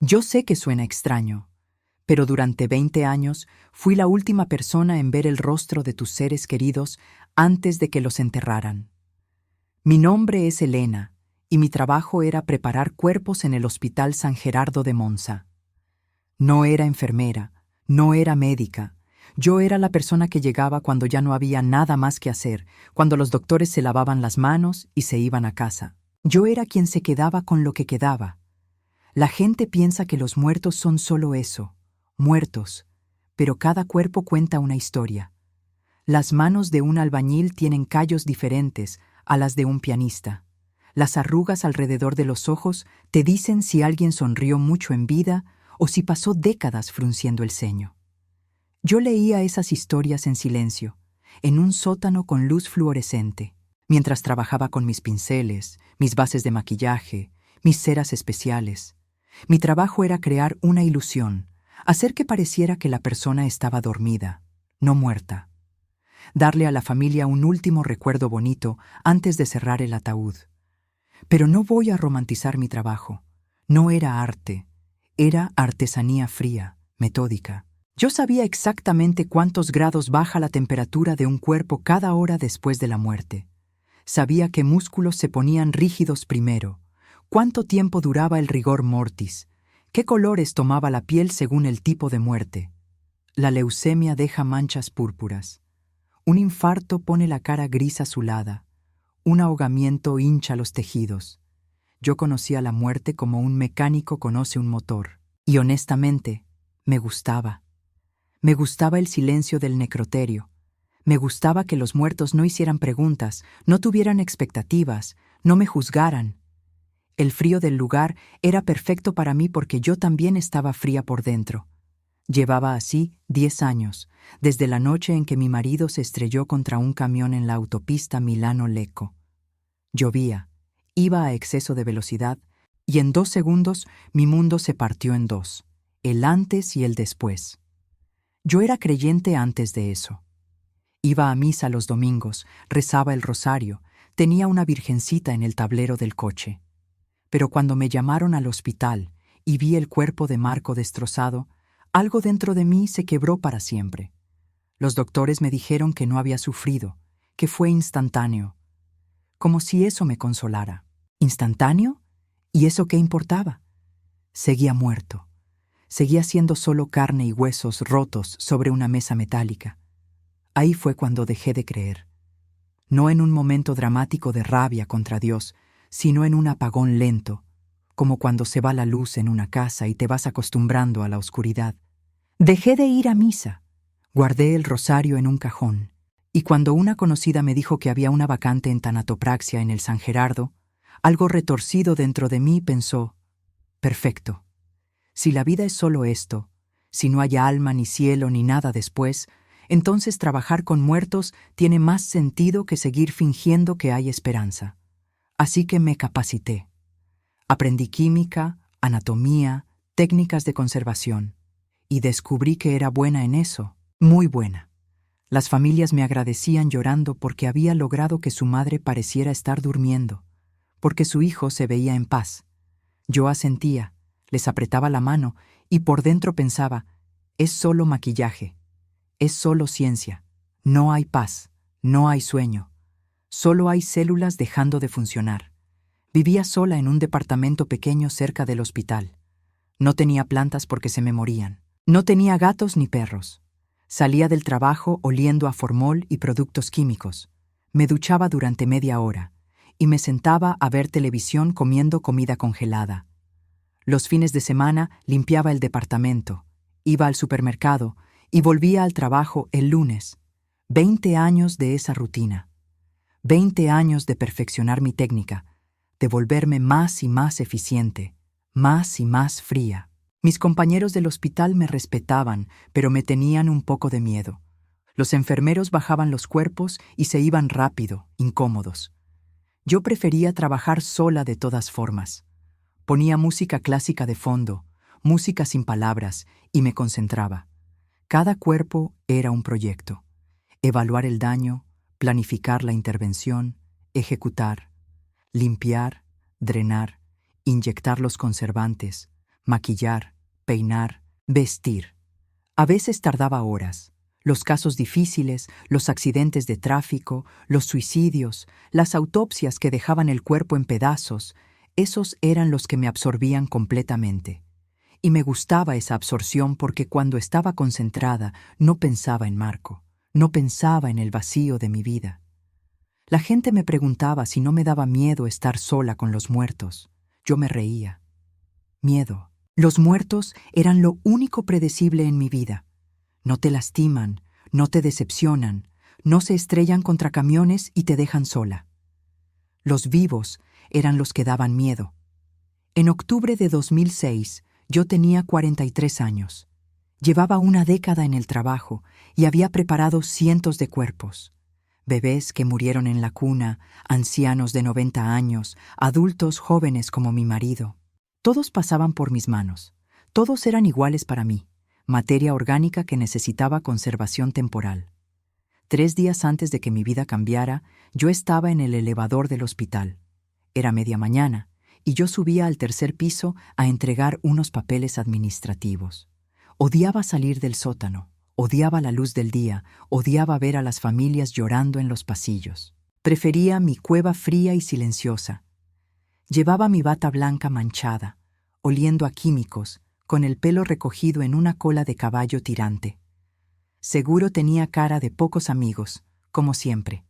Yo sé que suena extraño, pero durante 20 años fui la última persona en ver el rostro de tus seres queridos antes de que los enterraran. Mi nombre es Elena, y mi trabajo era preparar cuerpos en el Hospital San Gerardo de Monza. No era enfermera, no era médica. Yo era la persona que llegaba cuando ya no había nada más que hacer, cuando los doctores se lavaban las manos y se iban a casa. Yo era quien se quedaba con lo que quedaba. La gente piensa que los muertos son solo eso, muertos, pero cada cuerpo cuenta una historia. Las manos de un albañil tienen callos diferentes a las de un pianista. Las arrugas alrededor de los ojos te dicen si alguien sonrió mucho en vida o si pasó décadas frunciendo el ceño. Yo leía esas historias en silencio, en un sótano con luz fluorescente, mientras trabajaba con mis pinceles, mis bases de maquillaje, mis ceras especiales. Mi trabajo era crear una ilusión, hacer que pareciera que la persona estaba dormida, no muerta. Darle a la familia un último recuerdo bonito antes de cerrar el ataúd. Pero no voy a romantizar mi trabajo. No era arte, era artesanía fría, metódica. Yo sabía exactamente cuántos grados baja la temperatura de un cuerpo cada hora después de la muerte. Sabía qué músculos se ponían rígidos primero, cuánto tiempo duraba el rigor mortis, qué colores tomaba la piel según el tipo de muerte. La leucemia deja manchas púrpuras. Un infarto pone la cara gris azulada. Un ahogamiento hincha los tejidos. Yo conocía la muerte como un mecánico conoce un motor. Y honestamente, me gustaba. Me gustaba el silencio del necroterio. Me gustaba que los muertos no hicieran preguntas, no tuvieran expectativas, no me juzgaran. El frío del lugar era perfecto para mí porque yo también estaba fría por dentro. Llevaba así 10 años, desde la noche en que mi marido se estrelló contra un camión en la autopista Milano-Lecco. Llovía, iba a exceso de velocidad, y en 2 segundos mi mundo se partió en dos, el antes y el después. Yo era creyente antes de eso. Iba a misa los domingos, rezaba el rosario, tenía una virgencita en el tablero del coche. Pero cuando me llamaron al hospital y vi el cuerpo de Marco destrozado, algo dentro de mí se quebró para siempre. Los doctores me dijeron que no había sufrido, que fue instantáneo. Como si eso me consolara. ¿Instantáneo? ¿Y eso qué importaba? Seguía muerto. Seguía siendo solo carne y huesos rotos sobre una mesa metálica. Ahí fue cuando dejé de creer. No en un momento dramático de rabia contra Dios, sino en un apagón lento, como cuando se va la luz en una casa y te vas acostumbrando a la oscuridad. Dejé de ir a misa. Guardé el rosario en un cajón. Y cuando una conocida me dijo que había una vacante en tanatopraxia en el San Gerardo, algo retorcido dentro de mí pensó, perfecto. Si la vida es solo esto, si no hay alma ni cielo ni nada después, entonces trabajar con muertos tiene más sentido que seguir fingiendo que hay esperanza. Así que me capacité. Aprendí química, anatomía, técnicas de conservación, y descubrí que era buena en eso, muy buena. Las familias me agradecían llorando porque había logrado que su madre pareciera estar durmiendo, porque su hijo se veía en paz. Yo asentía, les apretaba la mano y por dentro pensaba, es solo maquillaje, es solo ciencia, no hay paz, no hay sueño, solo hay células dejando de funcionar. Vivía sola en un departamento pequeño cerca del hospital. No tenía plantas porque se me morían. No tenía gatos ni perros. Salía del trabajo oliendo a formol y productos químicos. Me duchaba durante media hora y me sentaba a ver televisión comiendo comida congelada. Los fines de semana limpiaba el departamento, iba al supermercado y volvía al trabajo el lunes. 20 años de esa rutina. 20 años de perfeccionar mi técnica, de volverme más y más eficiente, más y más fría. Mis compañeros del hospital me respetaban, pero me tenían un poco de miedo. Los enfermeros bajaban los cuerpos y se iban rápido, incómodos. Yo prefería trabajar sola de todas formas. Ponía música clásica de fondo, música sin palabras, y me concentraba. Cada cuerpo era un proyecto. Evaluar el daño, planificar la intervención, ejecutar, limpiar, drenar, inyectar los conservantes, maquillar, peinar, vestir. A veces tardaba horas. Los casos difíciles, los accidentes de tráfico, los suicidios, las autopsias que dejaban el cuerpo en pedazos, esos eran los que me absorbían completamente. Y me gustaba esa absorción porque cuando estaba concentrada no pensaba en Marco, no pensaba en el vacío de mi vida. La gente me preguntaba si no me daba miedo estar sola con los muertos. Yo me reía. Miedo. Los muertos eran lo único predecible en mi vida. No te lastiman, no te decepcionan, no se estrellan contra camiones y te dejan sola. Los vivos eran los que daban miedo. En octubre de 2006, yo tenía 43 años. Llevaba una década en el trabajo y había preparado cientos de cuerpos. Bebés que murieron en la cuna, ancianos de 90 años, adultos jóvenes como mi marido. Todos pasaban por mis manos. Todos eran iguales para mí. Materia orgánica que necesitaba conservación temporal. 3 días antes de que mi vida cambiara, yo estaba en el elevador del hospital. Era media mañana, y yo subía al 3er piso a entregar unos papeles administrativos. Odiaba salir del sótano, odiaba la luz del día, odiaba ver a las familias llorando en los pasillos. Prefería mi cueva fría y silenciosa. Llevaba mi bata blanca manchada, oliendo a químicos, con el pelo recogido en una cola de caballo tirante. Seguro tenía cara de pocos amigos, como siempre.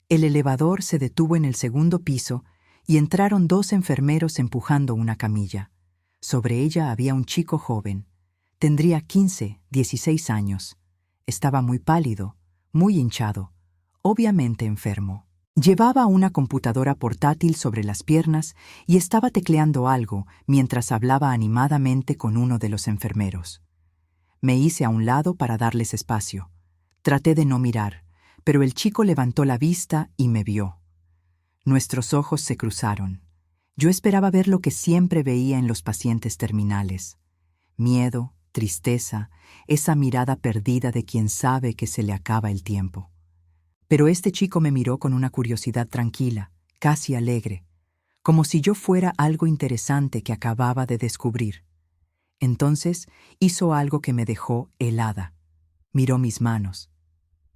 El elevador se detuvo en el 2.º piso y entraron 2 enfermeros empujando una camilla. Sobre ella había un chico joven. Tendría 15, 16 años. Estaba muy pálido, muy hinchado, obviamente enfermo. Llevaba una computadora portátil sobre las piernas y estaba tecleando algo mientras hablaba animadamente con uno de los enfermeros. Me hice a un lado para darles espacio. Traté de no mirar, pero el chico levantó la vista y me vio. Nuestros ojos se cruzaron. Yo esperaba ver lo que siempre veía en los pacientes terminales. Miedo, tristeza, esa mirada perdida de quien sabe que se le acaba el tiempo. Pero este chico me miró con una curiosidad tranquila, casi alegre, como si yo fuera algo interesante que acababa de descubrir. Entonces hizo algo que me dejó helada. Miró mis manos.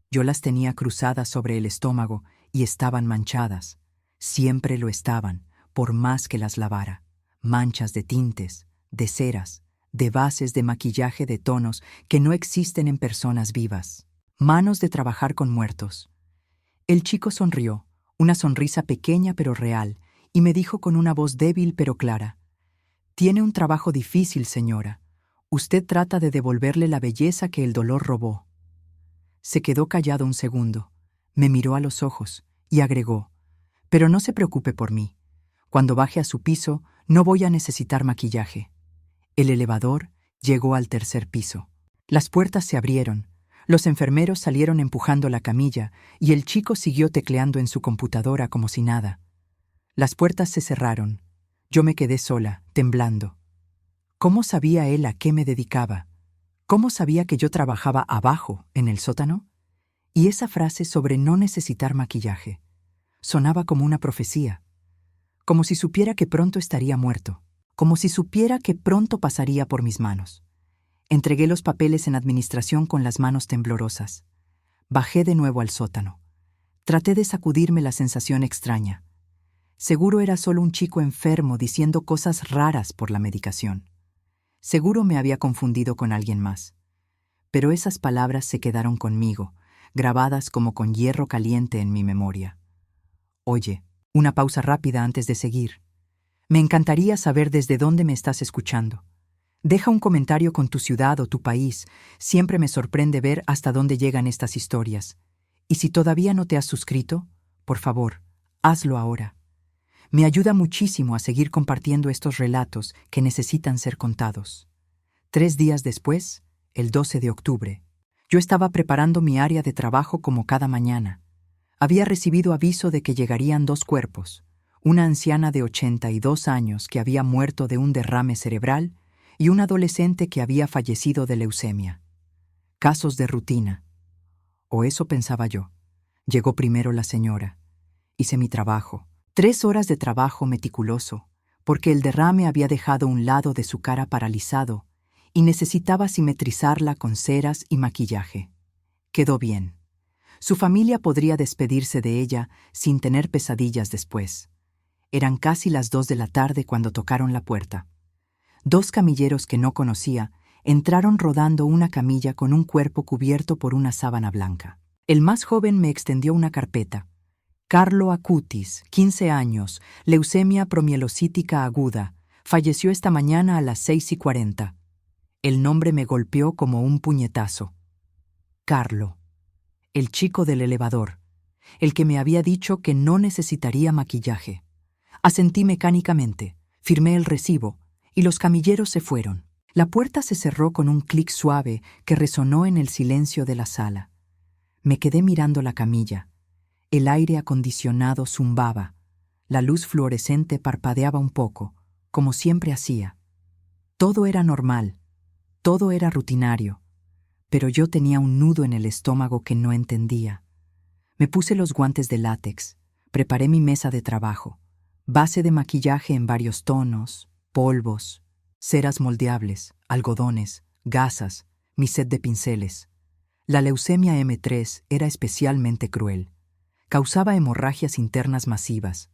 Yo las tenía cruzadas sobre el estómago y estaban manchadas. Siempre lo estaban, por más que las lavara. Manchas de tintes, de ceras, de bases de maquillaje de tonos que no existen en personas vivas. Manos de trabajar con muertos. El chico sonrió, una sonrisa pequeña pero real, y me dijo con una voz débil pero clara: «Tiene un trabajo difícil, señora. Usted trata de devolverle la belleza que el dolor robó». Se quedó callado un segundo, me miró a los ojos y agregó: «Pero no se preocupe por mí. Cuando baje a su piso, no voy a necesitar maquillaje». El elevador llegó al 3er piso. Las puertas se abrieron. Los enfermeros salieron empujando la camilla y el chico siguió tecleando en su computadora como si nada. Las puertas se cerraron. Yo me quedé sola, temblando. ¿Cómo sabía él a qué me dedicaba? ¿Cómo sabía que yo trabajaba abajo, en el sótano? Y esa frase sobre no necesitar maquillaje sonaba como una profecía, como si supiera que pronto estaría muerto, como si supiera que pronto pasaría por mis manos. Entregué los papeles en administración con las manos temblorosas. Bajé de nuevo al sótano. Traté de sacudirme la sensación extraña. Seguro era solo un chico enfermo diciendo cosas raras por la medicación. Seguro me había confundido con alguien más. Pero esas palabras se quedaron conmigo, grabadas como con hierro caliente en mi memoria. Oye, una pausa rápida antes de seguir. Me encantaría saber desde dónde me estás escuchando. Deja un comentario con tu ciudad o tu país. Siempre me sorprende ver hasta dónde llegan estas historias. Y si todavía no te has suscrito, por favor, hazlo ahora. Me ayuda muchísimo a seguir compartiendo estos relatos que necesitan ser contados. 3 días después, el 12 de octubre, yo estaba preparando mi área de trabajo como cada mañana. Había recibido aviso de que llegarían 2 cuerpos, una anciana de 82 años que había muerto de un derrame cerebral y un adolescente que había fallecido de leucemia. Casos de rutina. O eso pensaba yo. Llegó primero la señora. Hice mi trabajo. 3 horas de trabajo meticuloso, porque el derrame había dejado un lado de su cara paralizado y necesitaba simetrizarla con ceras y maquillaje. Quedó bien. Su familia podría despedirse de ella sin tener pesadillas después. Eran casi las 2 de la tarde cuando tocaron la puerta. 2 camilleros que no conocía entraron rodando una camilla con un cuerpo cubierto por una sábana blanca. El más joven me extendió una carpeta. Carlo Acutis, 15 años, leucemia promielocítica aguda, falleció esta mañana a las 6:40. El nombre me golpeó como un puñetazo. Carlo, el chico del elevador, el que me había dicho que no necesitaría maquillaje. Asentí mecánicamente, firmé el recibo, y los camilleros se fueron. La puerta se cerró con un clic suave que resonó en el silencio de la sala. Me quedé mirando la camilla. El aire acondicionado zumbaba. La luz fluorescente parpadeaba un poco, como siempre hacía. Todo era normal, todo era rutinario, pero yo tenía un nudo en el estómago que no entendía. Me puse los guantes de látex, preparé mi mesa de trabajo, base de maquillaje en varios tonos, polvos, ceras moldeables, algodones, gasas, mi set de pinceles. La leucemia M3 era especialmente cruel. Causaba hemorragias internas masivas.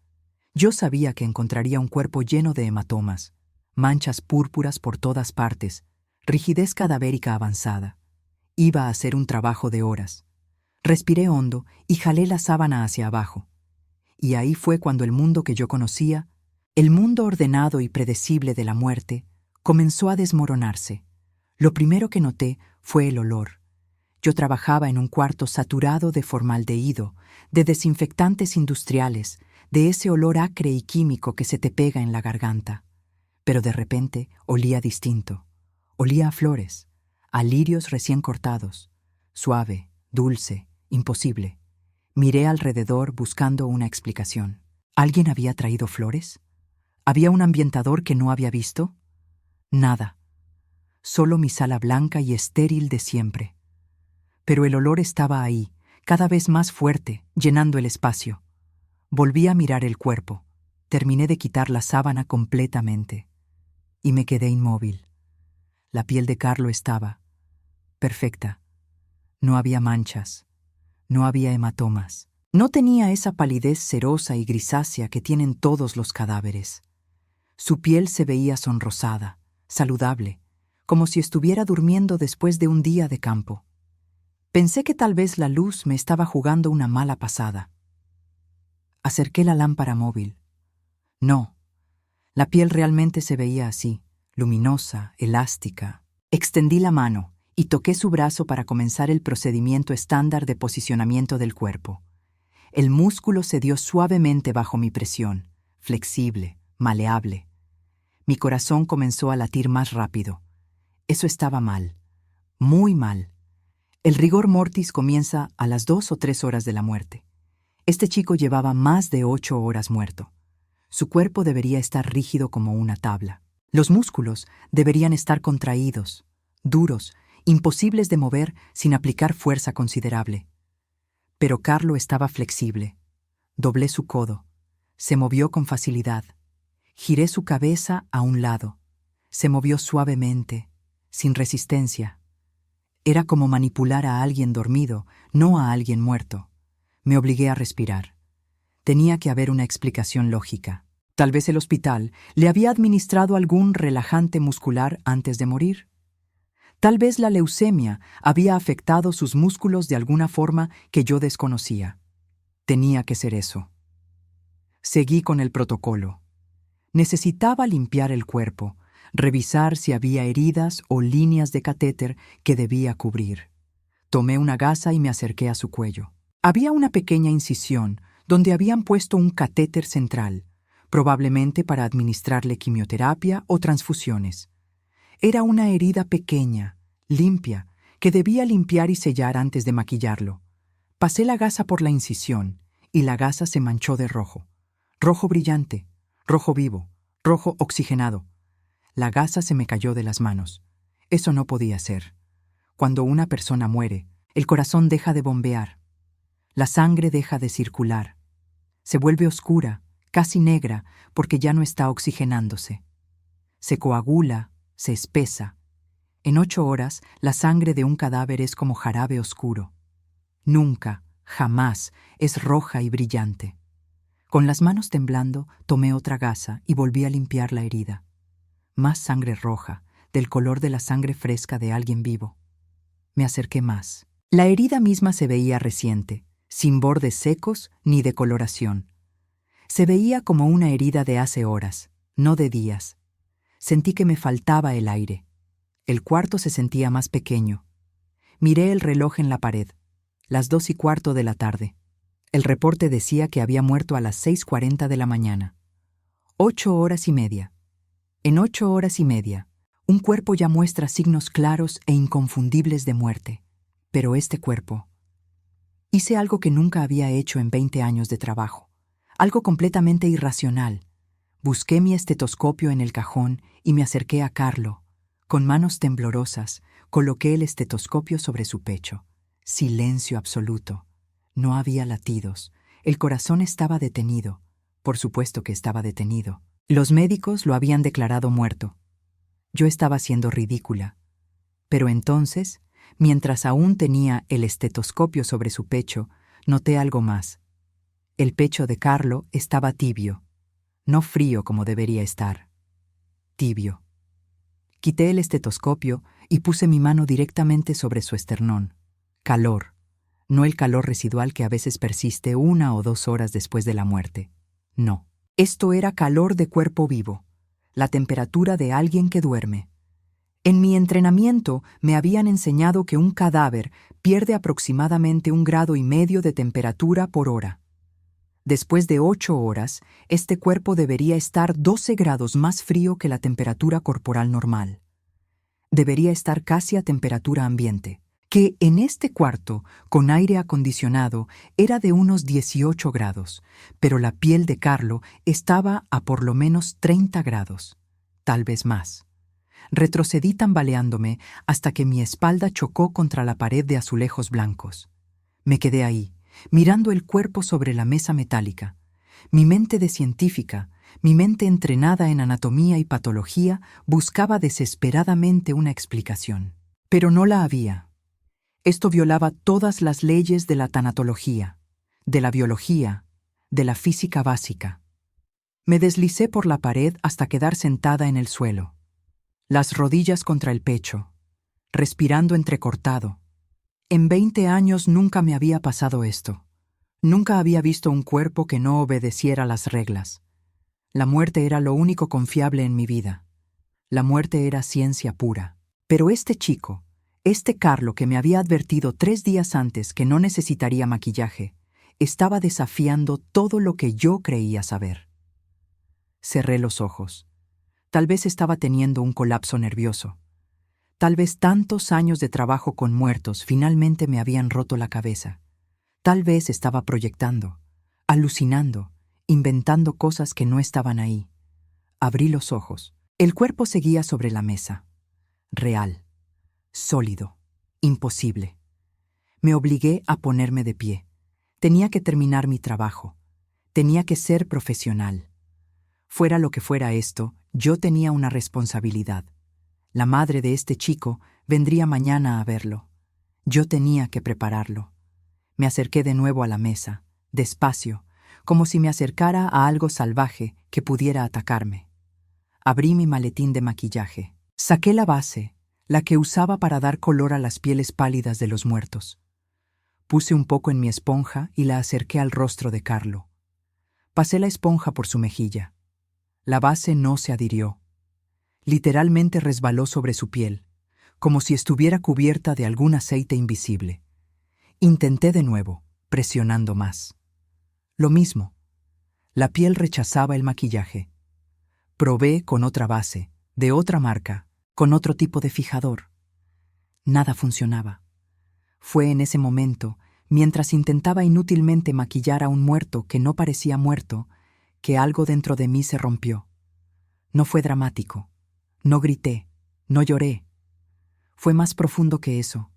Yo sabía que encontraría un cuerpo lleno de hematomas, manchas púrpuras por todas partes, rigidez cadavérica avanzada. Iba a ser un trabajo de horas. Respiré hondo y jalé la sábana hacia abajo. Y ahí fue cuando el mundo que yo conocía, el mundo ordenado y predecible de la muerte, comenzó a desmoronarse. Lo primero que noté fue el olor. Yo trabajaba en un cuarto saturado de formaldehído, de desinfectantes industriales, de ese olor acre y químico que se te pega en la garganta. Pero de repente olía distinto. Olía a flores, a lirios recién cortados. Suave, dulce, imposible. Miré alrededor buscando una explicación. ¿Alguien había traído flores? ¿Había un ambientador que no había visto? Nada. Solo mi sala blanca y estéril de siempre. Pero el olor estaba ahí, cada vez más fuerte, llenando el espacio. Volví a mirar el cuerpo. Terminé de quitar la sábana completamente. Y me quedé inmóvil. La piel de Carlo estaba perfecta. No había manchas. No había hematomas. No tenía esa palidez cerosa y grisácea que tienen todos los cadáveres. Su piel se veía sonrosada, saludable, como si estuviera durmiendo después de un día de campo. Pensé que tal vez la luz me estaba jugando una mala pasada. Acerqué la lámpara móvil. No, la piel realmente se veía así, luminosa, elástica. Extendí la mano y toqué su brazo para comenzar el procedimiento estándar de posicionamiento del cuerpo. El músculo cedió suavemente bajo mi presión, flexible, maleable. Mi corazón comenzó a latir más rápido. Eso estaba mal, muy mal. El rigor mortis comienza a las 2 o 3 horas de la muerte. Este chico llevaba más de 8 horas muerto. Su cuerpo debería estar rígido como una tabla. Los músculos deberían estar contraídos, duros, imposibles de mover sin aplicar fuerza considerable. Pero Carlo estaba flexible. Doblé su codo. Se movió con facilidad. Giré su cabeza a un lado. Se movió suavemente, sin resistencia. Era como manipular a alguien dormido, no a alguien muerto. Me obligué a respirar. Tenía que haber una explicación lógica. Tal vez el hospital le había administrado algún relajante muscular antes de morir. Tal vez la leucemia había afectado sus músculos de alguna forma que yo desconocía. Tenía que ser eso. Seguí con el protocolo. Necesitaba limpiar el cuerpo, revisar si había heridas o líneas de catéter que debía cubrir. Tomé una gasa y me acerqué a su cuello. Había una pequeña incisión donde habían puesto un catéter central, probablemente para administrarle quimioterapia o transfusiones. Era una herida pequeña, limpia, que debía limpiar y sellar antes de maquillarlo. Pasé la gasa por la incisión y la gasa se manchó de rojo. Rojo brillante, rojo vivo, rojo oxigenado. La gasa se me cayó de las manos. Eso no podía ser. Cuando una persona muere, el corazón deja de bombear. La sangre deja de circular. Se vuelve oscura, casi negra porque ya no está oxigenándose. Se coagula, se espesa. En 8 horas, la sangre de un cadáver es como jarabe oscuro. Nunca, jamás, es roja y brillante. Con las manos temblando, tomé otra gasa y volví a limpiar la herida. Más sangre roja, del color de la sangre fresca de alguien vivo. Me acerqué más. La herida misma se veía reciente, sin bordes secos ni decoloración. Se veía como una herida de hace horas, no de días. Sentí que me faltaba el aire. El cuarto se sentía más pequeño. Miré el reloj en la pared. Las 2:15 de la tarde. El reporte decía que había muerto a las 6:40 de la mañana. 8 horas y media. En 8 horas y media, un cuerpo ya muestra signos claros e inconfundibles de muerte. Pero este cuerpo... Hice algo que nunca había hecho en 20 años de trabajo. Algo completamente irracional. Busqué mi estetoscopio en el cajón y me acerqué a Carlo. Con manos temblorosas, coloqué el estetoscopio sobre su pecho. Silencio absoluto. No había latidos. El corazón estaba detenido. Por supuesto que estaba detenido. Los médicos lo habían declarado muerto. Yo estaba siendo ridícula. Pero entonces, mientras aún tenía el estetoscopio sobre su pecho, noté algo más. El pecho de Carlo estaba tibio. No frío como debería estar. Tibio. Quité el estetoscopio y puse mi mano directamente sobre su esternón. Calor. No el calor residual que a veces persiste 1 o 2 horas después de la muerte. No. Esto era calor de cuerpo vivo. La temperatura de alguien que duerme. En mi entrenamiento me habían enseñado que un cadáver pierde aproximadamente 1,5 grados de temperatura por hora. Después de 8 horas, este cuerpo debería estar 12 grados más frío que la temperatura corporal normal. Debería estar casi a temperatura ambiente, que en este cuarto, con aire acondicionado, era de unos 18 grados, pero la piel de Carlo estaba a por lo menos 30 grados, tal vez más. Retrocedí tambaleándome hasta que mi espalda chocó contra la pared de azulejos blancos. Me quedé ahí, mirando el cuerpo sobre la mesa metálica. Mi mente de científica, mi mente entrenada en anatomía y patología, buscaba desesperadamente una explicación. Pero no la había. Esto violaba todas las leyes de la tanatología, de la biología, de la física básica. Me deslicé por la pared hasta quedar sentada en el suelo. Las rodillas contra el pecho, respirando entrecortado. En 20 años nunca me había pasado esto. Nunca había visto un cuerpo que no obedeciera las reglas. La muerte era lo único confiable en mi vida. La muerte era ciencia pura. Pero este chico, este Carlo que me había advertido 3 días antes que no necesitaría maquillaje, estaba desafiando todo lo que yo creía saber. Cerré los ojos. Tal vez estaba teniendo un colapso nervioso. Tal vez tantos años de trabajo con muertos finalmente me habían roto la cabeza. Tal vez estaba proyectando, alucinando, inventando cosas que no estaban ahí. Abrí los ojos. El cuerpo seguía sobre la mesa. Real. Sólido. Imposible. Me obligué a ponerme de pie. Tenía que terminar mi trabajo. Tenía que ser profesional. Fuera lo que fuera esto, yo tenía una responsabilidad. La madre de este chico vendría mañana a verlo. Yo tenía que prepararlo. Me acerqué de nuevo a la mesa, despacio, como si me acercara a algo salvaje que pudiera atacarme. Abrí mi maletín de maquillaje. Saqué la base, la que usaba para dar color a las pieles pálidas de los muertos. Puse un poco en mi esponja y la acerqué al rostro de Carlo. Pasé la esponja por su mejilla. La base no se adhirió. Literalmente resbaló sobre su piel, como si estuviera cubierta de algún aceite invisible. Intenté de nuevo, presionando más. Lo mismo. La piel rechazaba el maquillaje. Probé con otra base, de otra marca, con otro tipo de fijador. Nada funcionaba. Fue en ese momento, mientras intentaba inútilmente maquillar a un muerto que no parecía muerto, que algo dentro de mí se rompió. No fue dramático. No grité. No lloré. Fue más profundo que eso.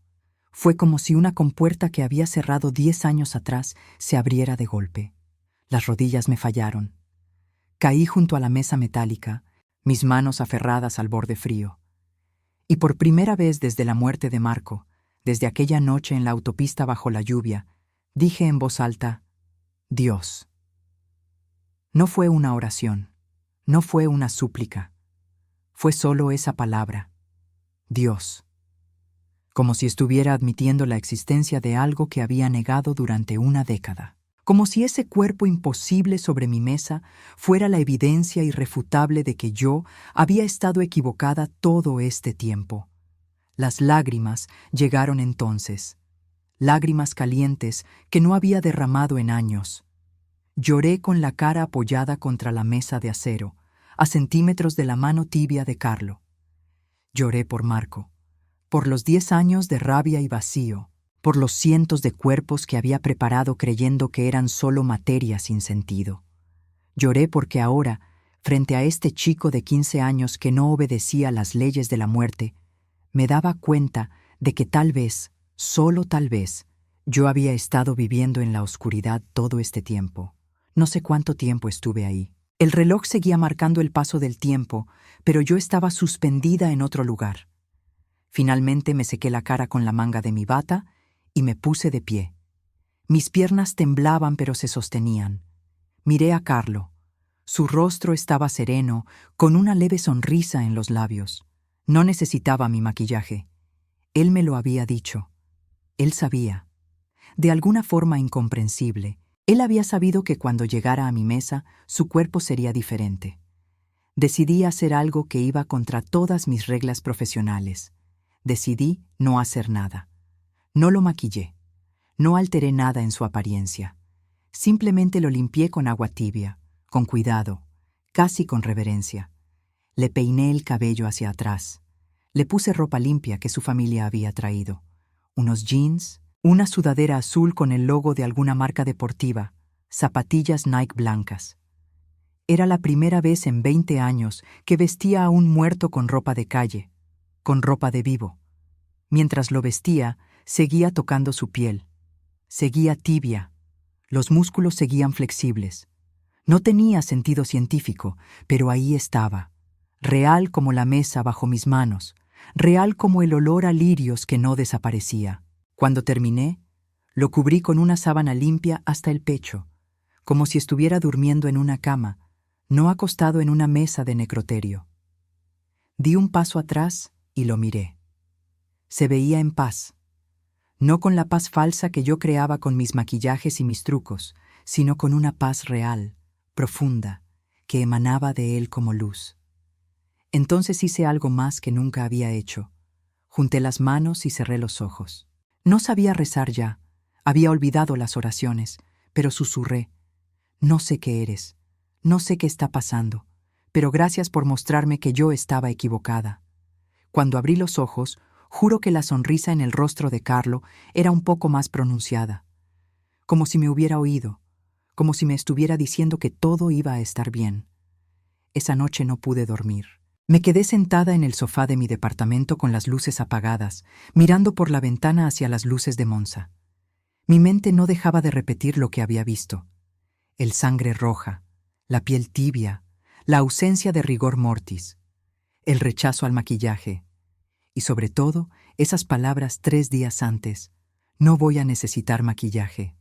Fue como si una compuerta que había cerrado 10 años atrás se abriera de golpe. Las rodillas me fallaron. Caí junto a la mesa metálica, mis manos aferradas al borde frío. Y por primera vez desde la muerte de Marco, desde aquella noche en la autopista bajo la lluvia, dije en voz alta, Dios. No fue una oración, no fue una súplica, fue solo esa palabra, Dios. Como si estuviera admitiendo la existencia de algo que había negado durante una década. Como si ese cuerpo imposible sobre mi mesa fuera la evidencia irrefutable de que yo había estado equivocada todo este tiempo. Las lágrimas llegaron entonces, lágrimas calientes que no había derramado en años. Lloré con la cara apoyada contra la mesa de acero, a centímetros de la mano tibia de Carlo. Lloré por Marco, por los 10 años de rabia y vacío, por los cientos de cuerpos que había preparado creyendo que eran solo materia sin sentido. Lloré porque ahora, frente a este chico de 15 años que no obedecía las leyes de la muerte, me daba cuenta de que tal vez, solo tal vez, yo había estado viviendo en la oscuridad todo este tiempo. No sé cuánto tiempo estuve ahí. El reloj seguía marcando el paso del tiempo, pero yo estaba suspendida en otro lugar. Finalmente me sequé la cara con la manga de mi bata y me puse de pie. Mis piernas temblaban pero se sostenían. Miré a Carlo. Su rostro estaba sereno, con una leve sonrisa en los labios. No necesitaba mi maquillaje. Él me lo había dicho. Él sabía. De alguna forma incomprensible, él había sabido que cuando llegara a mi mesa, su cuerpo sería diferente. Decidí hacer algo que iba contra todas mis reglas profesionales. Decidí no hacer nada. No lo maquillé. No alteré nada en su apariencia. Simplemente lo limpié con agua tibia, con cuidado, casi con reverencia. Le peiné el cabello hacia atrás. Le puse ropa limpia que su familia había traído. Unos jeans, una sudadera azul con el logo de alguna marca deportiva, zapatillas Nike blancas. Era la primera vez en 20 años que vestía a un muerto con ropa de calle, con ropa de vivo. Mientras lo vestía, seguía tocando su piel. Seguía tibia. Los músculos seguían flexibles. No tenía sentido científico, pero ahí estaba. Real como la mesa bajo mis manos. Real como el olor a lirios que no desaparecía. Cuando terminé, lo cubrí con una sábana limpia hasta el pecho, como si estuviera durmiendo en una cama, no acostado en una mesa de necroterio. Di un paso atrás y lo miré. Se veía en paz. No con la paz falsa que yo creaba con mis maquillajes y mis trucos, sino con una paz real, profunda, que emanaba de él como luz. Entonces hice algo más que nunca había hecho. Junté las manos y cerré los ojos. No sabía rezar ya, había olvidado las oraciones, pero susurré. No sé qué eres, no sé qué está pasando, pero gracias por mostrarme que yo estaba equivocada. Cuando abrí los ojos, juro que la sonrisa en el rostro de Carlo era un poco más pronunciada, como si me hubiera oído, como si me estuviera diciendo que todo iba a estar bien. Esa noche no pude dormir. Me quedé sentada en el sofá de mi departamento con las luces apagadas, mirando por la ventana hacia las luces de Monza. Mi mente no dejaba de repetir lo que había visto. El sangre roja, la piel tibia, la ausencia de rigor mortis, el rechazo al maquillaje y sobre todo esas palabras 3 días antes, no voy a necesitar maquillaje.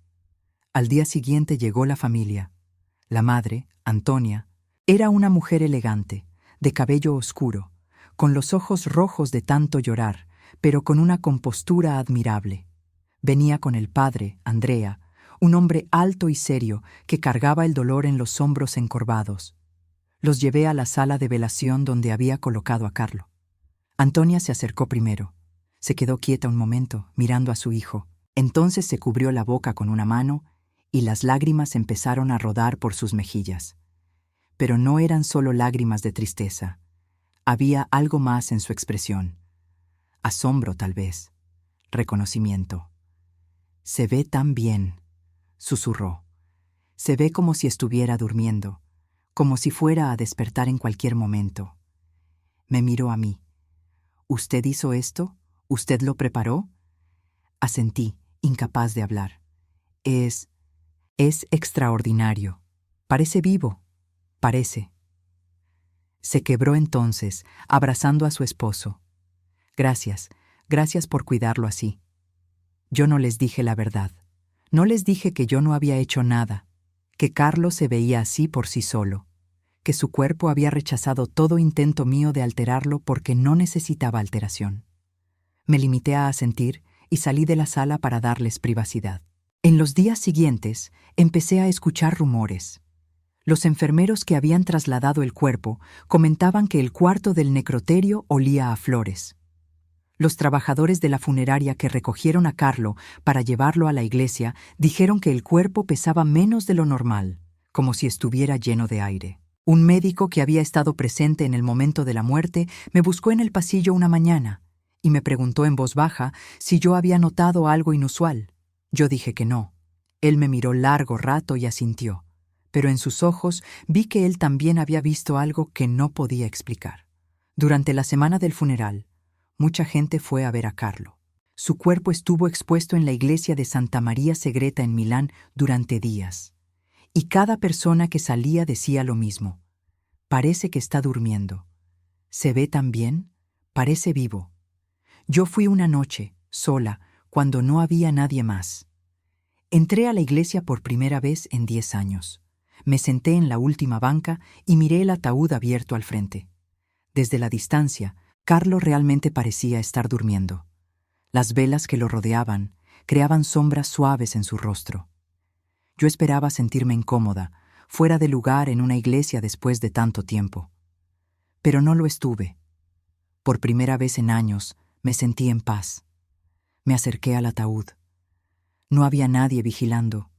Al día siguiente llegó la familia. La madre, Antonia, era una mujer elegante, de cabello oscuro, con los ojos rojos de tanto llorar, pero con una compostura admirable. Venía con el padre, Andrea, un hombre alto y serio que cargaba el dolor en los hombros encorvados. Los llevé a la sala de velación donde había colocado a Carlo. Antonia se acercó primero. Se quedó quieta un momento, mirando a su hijo. Entonces se cubrió la boca con una mano y las lágrimas empezaron a rodar por sus mejillas. Pero no eran solo lágrimas de tristeza. Había algo más en su expresión. Asombro, tal vez. Reconocimiento. «Se ve tan bien», susurró. «Se ve como si estuviera durmiendo, como si fuera a despertar en cualquier momento». Me miró a mí. «¿Usted hizo esto? ¿Usted lo preparó?» Asentí, incapaz de hablar. Es extraordinario. Parece vivo. Parece. Se quebró entonces, abrazando a su esposo. Gracias, gracias por cuidarlo así. Yo no les dije la verdad. No les dije que yo no había hecho nada, que Carlos se veía así por sí solo, que su cuerpo había rechazado todo intento mío de alterarlo porque no necesitaba alteración. Me limité a asentir y salí de la sala para darles privacidad. En los días siguientes, empecé a escuchar rumores. Los enfermeros que habían trasladado el cuerpo comentaban que el cuarto del necroterio olía a flores. Los trabajadores de la funeraria que recogieron a Carlo para llevarlo a la iglesia dijeron que el cuerpo pesaba menos de lo normal, como si estuviera lleno de aire. Un médico que había estado presente en el momento de la muerte me buscó en el pasillo una mañana y me preguntó en voz baja si yo había notado algo inusual. Yo dije que no. Él me miró largo rato y asintió, pero en sus ojos vi que él también había visto algo que no podía explicar. Durante la semana del funeral, mucha gente fue a ver a Carlo. Su cuerpo estuvo expuesto en la iglesia de Santa María Segreta en Milán durante días. Y cada persona que salía decía lo mismo. Parece que está durmiendo. ¿Se ve tan bien? Parece vivo. Yo fui una noche, sola, cuando no había nadie más. Entré a la iglesia por primera vez en 10 años. Me senté en la última banca y miré el ataúd abierto al frente. Desde la distancia, Carlo realmente parecía estar durmiendo. Las velas que lo rodeaban creaban sombras suaves en su rostro. Yo esperaba sentirme incómoda, fuera de lugar en una iglesia después de tanto tiempo. Pero no lo estuve. Por primera vez en años, me sentí en paz. Me acerqué al ataúd. No había nadie vigilando.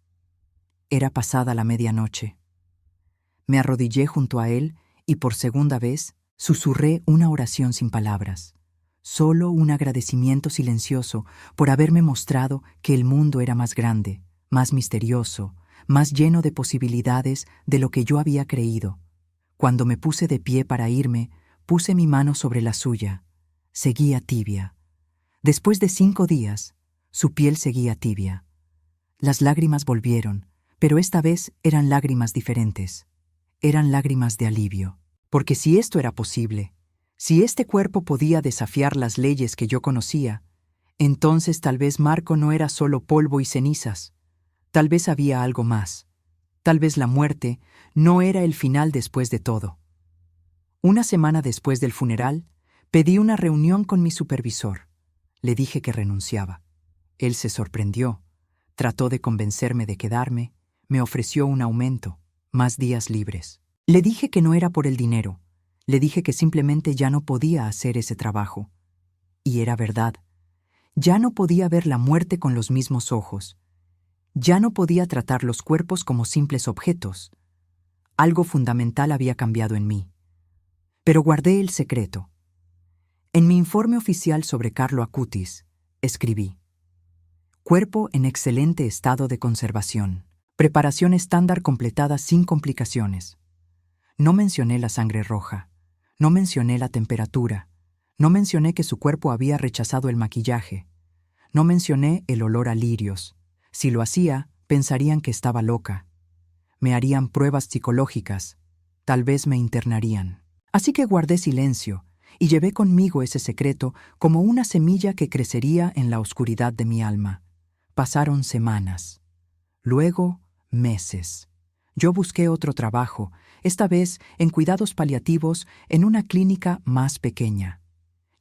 Era pasada la medianoche. Me arrodillé junto a él y por segunda vez susurré una oración sin palabras, solo un agradecimiento silencioso por haberme mostrado que el mundo era más grande, más misterioso, más lleno de posibilidades de lo que yo había creído. Cuando me puse de pie para irme, puse mi mano sobre la suya. Seguía tibia. Después de 5 días, su piel seguía tibia. Las lágrimas volvieron, pero esta vez eran lágrimas diferentes. Eran lágrimas de alivio. Porque si esto era posible, si este cuerpo podía desafiar las leyes que yo conocía, entonces tal vez Marco no era solo polvo y cenizas. Tal vez había algo más. Tal vez la muerte no era el final después de todo. Una semana después del funeral, pedí una reunión con mi supervisor. Le dije que renunciaba. Él se sorprendió. Trató de convencerme de quedarme. Me ofreció un aumento, más días libres. Le dije que no era por el dinero. Le dije que simplemente ya no podía hacer ese trabajo. Y era verdad. Ya no podía ver la muerte con los mismos ojos. Ya no podía tratar los cuerpos como simples objetos. Algo fundamental había cambiado en mí. Pero guardé el secreto. En mi informe oficial sobre Carlo Acutis, escribí: cuerpo en excelente estado de conservación. Preparación estándar completada sin complicaciones. No mencioné la sangre roja. No mencioné la temperatura. No mencioné que su cuerpo había rechazado el maquillaje. No mencioné el olor a lirios. Si lo hacía, pensarían que estaba loca. Me harían pruebas psicológicas. Tal vez me internarían. Así que guardé silencio y llevé conmigo ese secreto como una semilla que crecería en la oscuridad de mi alma. Pasaron semanas. Luego, meses. Yo busqué otro trabajo, esta vez en cuidados paliativos en una clínica más pequeña.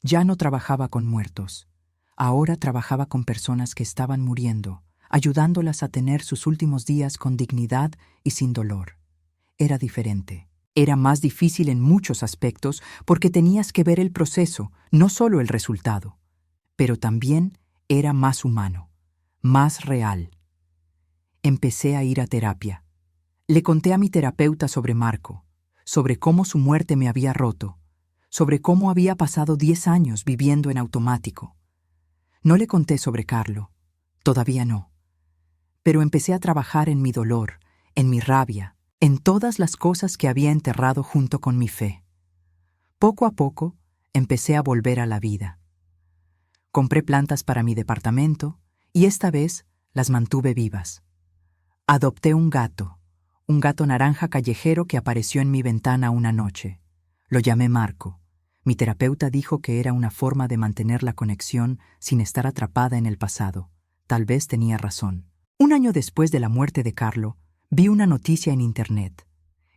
Ya no trabajaba con muertos. Ahora trabajaba con personas que estaban muriendo, ayudándolas a tener sus últimos días con dignidad y sin dolor. Era diferente. Era más difícil en muchos aspectos porque tenías que ver el proceso, no solo el resultado. Pero también era más humano, más real. Empecé a ir a terapia. Le conté a mi terapeuta sobre Marco, sobre cómo su muerte me había roto, sobre cómo había pasado 10 años viviendo en automático. No le conté sobre Carlo, todavía no. Pero empecé a trabajar en mi dolor, en mi rabia, en todas las cosas que había enterrado junto con mi fe. Poco a poco, empecé a volver a la vida. Compré plantas para mi departamento y esta vez las mantuve vivas. Adopté un gato, un gato naranja callejero que apareció en mi ventana una noche. Lo llamé Marco. Mi terapeuta dijo que era una forma de mantener la conexión sin estar atrapada en el pasado. Tal vez tenía razón. Un año después de la muerte de Carlo, vi una noticia en Internet.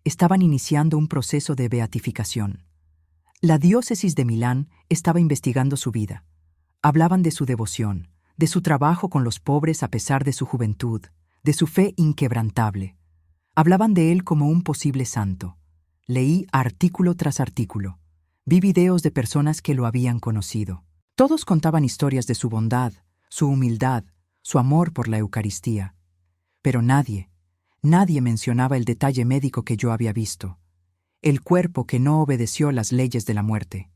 Estaban iniciando un proceso de beatificación. La diócesis de Milán estaba investigando su vida. Hablaban de su devoción, de su trabajo con los pobres a pesar de su juventud, de su fe inquebrantable. Hablaban de él como un posible santo. Leí artículo tras artículo. Vi videos de personas que lo habían conocido. Todos contaban historias de su bondad, su humildad, su amor por la Eucaristía. Pero nadie mencionaba el detalle médico que yo había visto. El cuerpo que no obedeció las leyes de la muerte.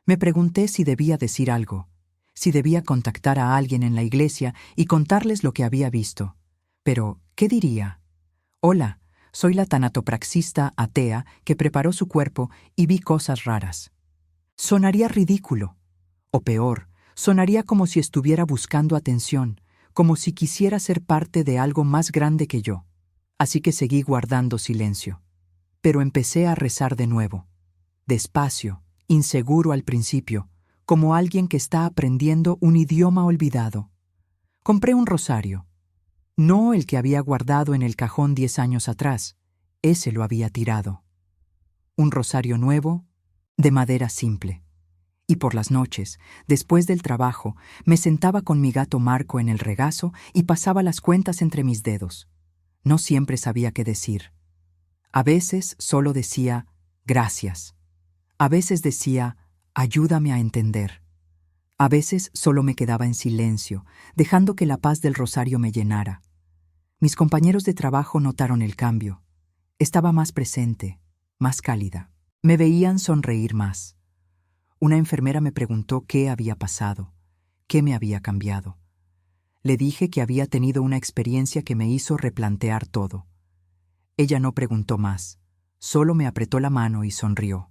Me pregunté si debía decir algo, si debía contactar a alguien en la iglesia y contarles lo que había visto. Pero, ¿qué diría? Hola, soy la tanatopraxista atea que preparó su cuerpo y vi cosas raras. Sonaría ridículo. O peor, sonaría como si estuviera buscando atención, como si quisiera ser parte de algo más grande que yo. Así que seguí guardando silencio. Pero empecé a rezar de nuevo. Despacio, inseguro al principio, como alguien que está aprendiendo un idioma olvidado. Compré un rosario. No el que había guardado en el cajón 10 años atrás. Ese lo había tirado. Un rosario nuevo, de madera simple. Y por las noches, después del trabajo, me sentaba con mi gato Marco en el regazo y pasaba las cuentas entre mis dedos. No siempre sabía qué decir. A veces solo decía, gracias. A veces decía, ayúdame a entender. A veces solo me quedaba en silencio, dejando que la paz del rosario me llenara. Mis compañeros de trabajo notaron el cambio. Estaba más presente, más cálida. Me veían sonreír más. Una enfermera me preguntó qué había pasado, qué me había cambiado. Le dije que había tenido una experiencia que me hizo replantear todo. Ella no preguntó más, solo me apretó la mano y sonrió.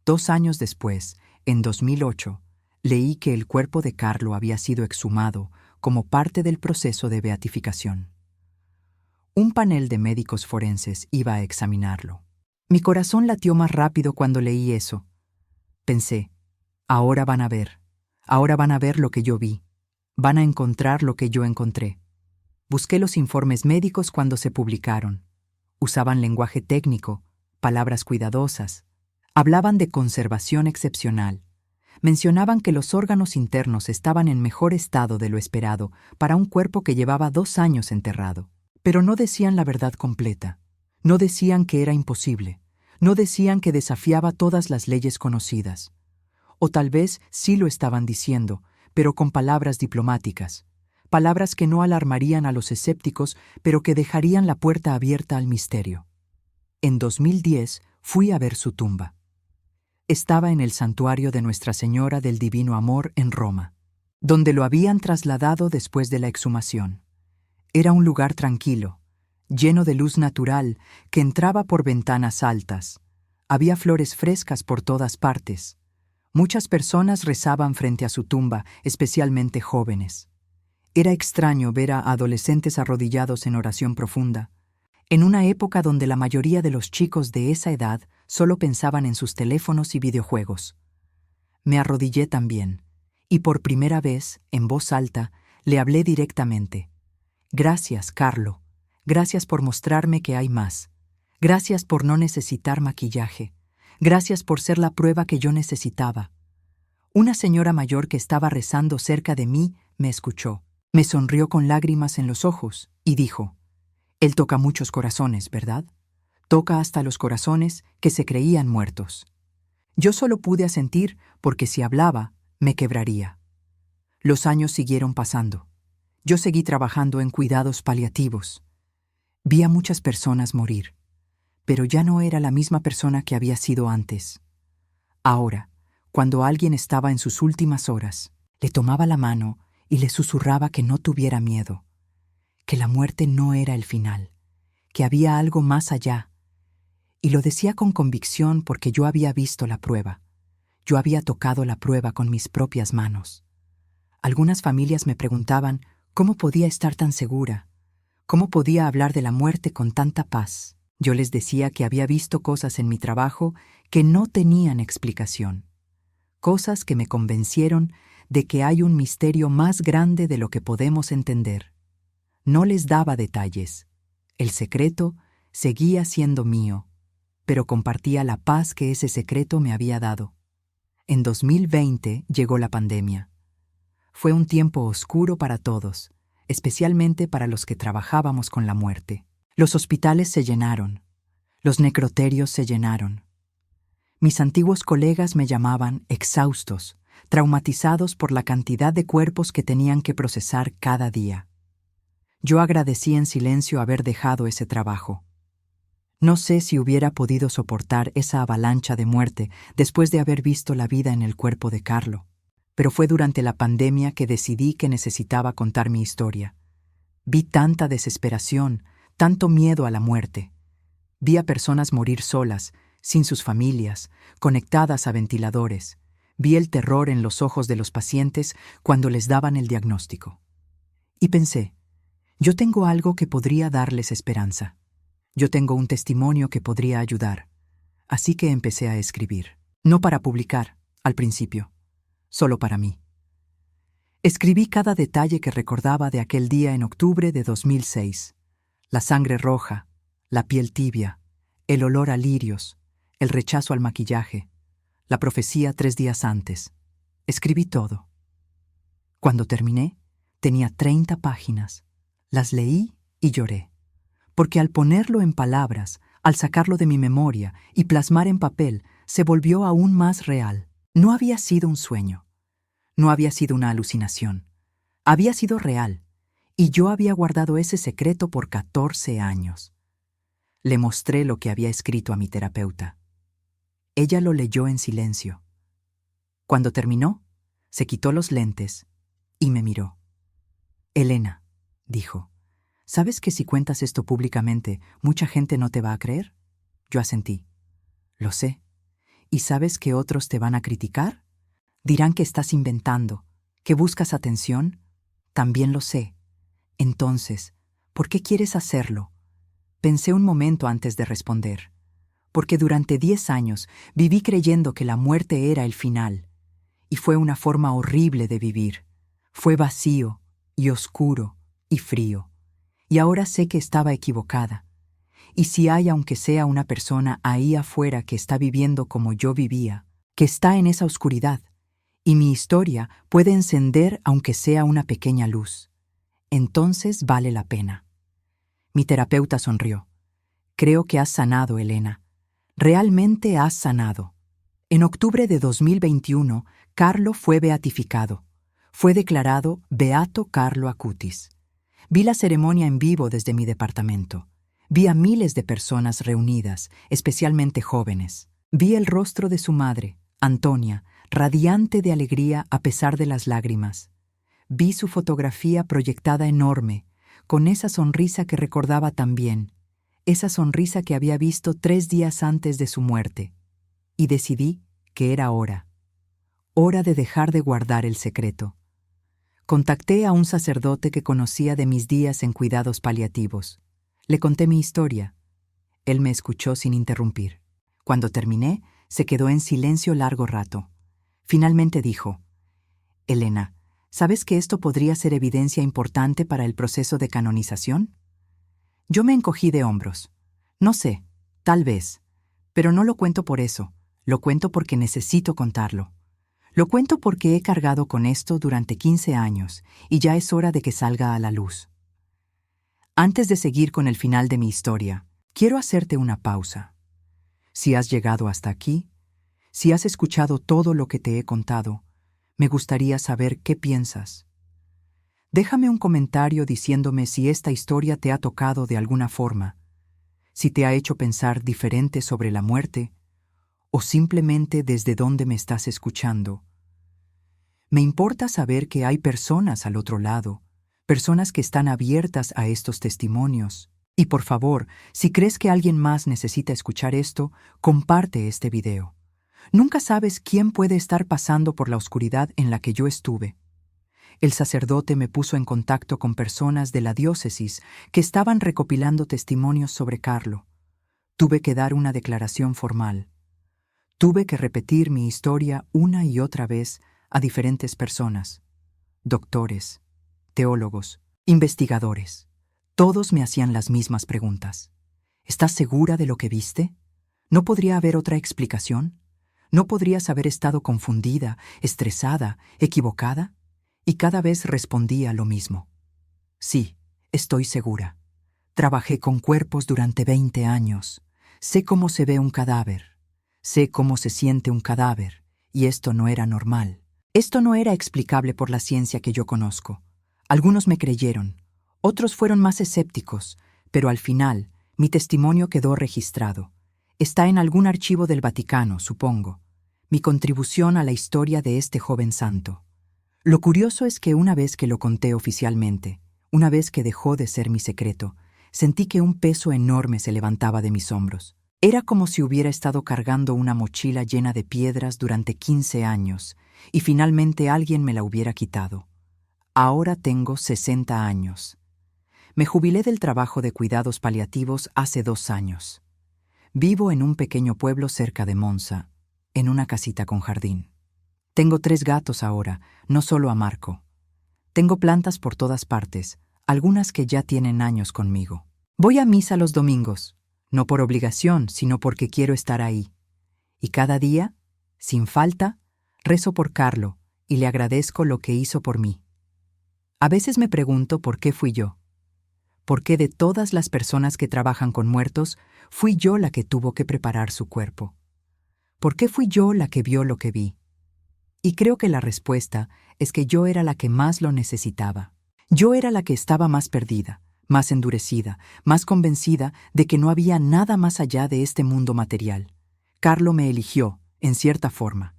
2 años después, en 2008, leí que el cuerpo de Carlo había sido exhumado como parte del proceso de beatificación. Un panel de médicos forenses iba a examinarlo. Mi corazón latió más rápido cuando leí eso. Pensé, ahora van a ver lo que yo vi, van a encontrar lo que yo encontré. Busqué los informes médicos cuando se publicaron. Usaban lenguaje técnico, palabras cuidadosas. Hablaban de conservación excepcional. Mencionaban que los órganos internos estaban en mejor estado de lo esperado para un cuerpo que llevaba 2 años enterrado. Pero no decían la verdad completa. No decían que era imposible. No decían que desafiaba todas las leyes conocidas. O tal vez sí lo estaban diciendo, pero con palabras diplomáticas. Palabras que no alarmarían a los escépticos, pero que dejarían la puerta abierta al misterio. En 2010 fui a ver su tumba. Estaba en el santuario de Nuestra Señora del Divino Amor en Roma, donde lo habían trasladado después de la exhumación. Era un lugar tranquilo, lleno de luz natural que entraba por ventanas altas. Había flores frescas por todas partes. Muchas personas rezaban frente a su tumba, especialmente jóvenes. Era extraño ver a adolescentes arrodillados en oración profunda, en una época donde la mayoría de los chicos de esa edad solo pensaban en sus teléfonos y videojuegos. Me arrodillé también, y por primera vez, en voz alta, le hablé directamente. Gracias, Carlo. Gracias por mostrarme que hay más. Gracias por no necesitar maquillaje. Gracias por ser la prueba que yo necesitaba. Una señora mayor que estaba rezando cerca de mí me escuchó. Me sonrió con lágrimas en los ojos y dijo, «Él toca muchos corazones, ¿verdad? Toca hasta los corazones que se creían muertos». Yo solo pude asentir porque si hablaba, me quebraría. Los años siguieron pasando. Yo seguí trabajando en cuidados paliativos. Vi a muchas personas morir, pero ya no era la misma persona que había sido antes. Ahora, cuando alguien estaba en sus últimas horas, le tomaba la mano y le susurraba que no tuviera miedo, que la muerte no era el final, que había algo más allá. Y lo decía con convicción porque yo había visto la prueba. Yo había tocado la prueba con mis propias manos. Algunas familias me preguntaban cómo podía estar tan segura, ¿Cómo podía hablar de la muerte con tanta paz? Yo les decía que había visto cosas en mi trabajo que no tenían explicación, cosas que me convencieron de que hay un misterio más grande de lo que podemos entender. No les daba detalles. El secreto seguía siendo mío, pero compartía la paz que ese secreto me había dado. En 2020 llegó la pandemia. Fue un tiempo oscuro para todos, especialmente para los que trabajábamos con la muerte. Los hospitales se llenaron. Los necroterios se llenaron. Mis antiguos colegas me llamaban exhaustos, traumatizados por la cantidad de cuerpos que tenían que procesar cada día. Yo agradecí en silencio haber dejado ese trabajo. No sé si hubiera podido soportar esa avalancha de muerte después de haber visto la vida en el cuerpo de Carlo, pero fue durante la pandemia que decidí que necesitaba contar mi historia. Vi tanta desesperación, tanto miedo a la muerte. Vi a personas morir solas, sin sus familias, conectadas a ventiladores. Vi el terror en los ojos de los pacientes cuando les daban el diagnóstico. Y pensé, yo tengo algo que podría darles esperanza. Yo tengo un testimonio que podría ayudar. Así que empecé a escribir. No para publicar, al principio, solo para mí. Escribí cada detalle que recordaba de aquel día en octubre de 2006. La sangre roja, la piel tibia, el olor a lirios, el rechazo al maquillaje, la profecía 3 días antes. Escribí todo. Cuando terminé, tenía 30 páginas. Las leí y lloré, porque al ponerlo en palabras, al sacarlo de mi memoria y plasmar en papel, se volvió aún más real. No había sido un sueño. No había sido una alucinación. Había sido real, y yo había guardado ese secreto por 14 años. Le mostré lo que había escrito a mi terapeuta. Ella lo leyó en silencio. Cuando terminó, se quitó los lentes y me miró. Elena, dijo, ¿sabes que si cuentas esto públicamente, mucha gente no te va a creer? Yo asentí. Lo sé. ¿Y sabes que otros te van a criticar? Dirán que estás inventando, que buscas atención. También lo sé. Entonces, ¿por qué quieres hacerlo? Pensé un momento antes de responder. Porque durante 10 años viví creyendo que la muerte era el final. Y fue una forma horrible de vivir. Fue vacío y oscuro y frío. Y ahora sé que estaba equivocada. Y si hay aunque sea una persona ahí afuera que está viviendo como yo vivía, que está en esa oscuridad, y mi historia puede encender aunque sea una pequeña luz, entonces vale la pena. Mi terapeuta sonrió. Creo que has sanado, Elena. Realmente has sanado. En octubre de 2021, Carlo fue beatificado. Fue declarado Beato Carlo Acutis. Vi la ceremonia en vivo desde mi departamento. Vi a miles de personas reunidas, especialmente jóvenes. Vi el rostro de su madre, Antonia, radiante de alegría a pesar de las lágrimas. Vi su fotografía proyectada enorme, con esa sonrisa que recordaba tan bien, esa sonrisa que había visto 3 días antes de su muerte. Y decidí que era hora de dejar de guardar el secreto. Contacté a un sacerdote que conocía de mis días en cuidados paliativos. Le conté mi historia. Él me escuchó sin interrumpir. Cuando terminé, se quedó en silencio largo rato. Finalmente dijo, Elena, ¿sabes que esto podría ser evidencia importante para el proceso de canonización? Yo me encogí de hombros. No sé, tal vez, pero no lo cuento por eso, lo cuento porque necesito contarlo. Lo cuento porque he cargado con esto durante 15 años y ya es hora de que salga a la luz. Antes de seguir con el final de mi historia, quiero hacerte una pausa. Si has llegado hasta aquí, si has escuchado todo lo que te he contado, me gustaría saber qué piensas. Déjame un comentario diciéndome si esta historia te ha tocado de alguna forma, si te ha hecho pensar diferente sobre la muerte, o simplemente desde dónde me estás escuchando. Me importa saber que hay personas al otro lado, personas que están abiertas a estos testimonios. Y por favor, si crees que alguien más necesita escuchar esto, comparte este video. Nunca sabes quién puede estar pasando por la oscuridad en la que yo estuve. El sacerdote me puso en contacto con personas de la diócesis que estaban recopilando testimonios sobre Carlo. Tuve que dar una declaración formal. Tuve que repetir mi historia una y otra vez a diferentes personas, doctores, teólogos, investigadores. Todos me hacían las mismas preguntas. ¿Estás segura de lo que viste? ¿No podría haber otra explicación? ¿No podrías haber estado confundida, estresada, equivocada? Y cada vez respondía lo mismo. Sí, estoy segura. Trabajé con cuerpos durante 20 años. Sé cómo se ve un cadáver. Sé cómo se siente un cadáver. Y esto no era normal. Esto no era explicable por la ciencia que yo conozco. Algunos me creyeron. Otros fueron más escépticos. Pero al final, mi testimonio quedó registrado. Está en algún archivo del Vaticano, supongo. Mi contribución a la historia de este joven santo. Lo curioso es que una vez que lo conté oficialmente, una vez que dejó de ser mi secreto, sentí que un peso enorme se levantaba de mis hombros. Era como si hubiera estado cargando una mochila llena de piedras durante 15 años y finalmente alguien me la hubiera quitado. Ahora tengo 60 años. Me jubilé del trabajo de cuidados paliativos hace 2 años. Vivo en un pequeño pueblo cerca de Monza, en una casita con jardín. Tengo 3 gatos ahora, no solo a Marco. Tengo plantas por todas partes, algunas que ya tienen años conmigo. Voy a misa los domingos, no por obligación, sino porque quiero estar ahí. Y cada día, sin falta, rezo por Carlo y le agradezco lo que hizo por mí. A veces me pregunto por qué fui yo. ¿Por qué de todas las personas que trabajan con muertos, fui yo la que tuvo que preparar su cuerpo? ¿Por qué fui yo la que vio lo que vi? Y creo que la respuesta es que yo era la que más lo necesitaba. Yo era la que estaba más perdida, más endurecida, más convencida de que no había nada más allá de este mundo material. Carlo me eligió, en cierta forma.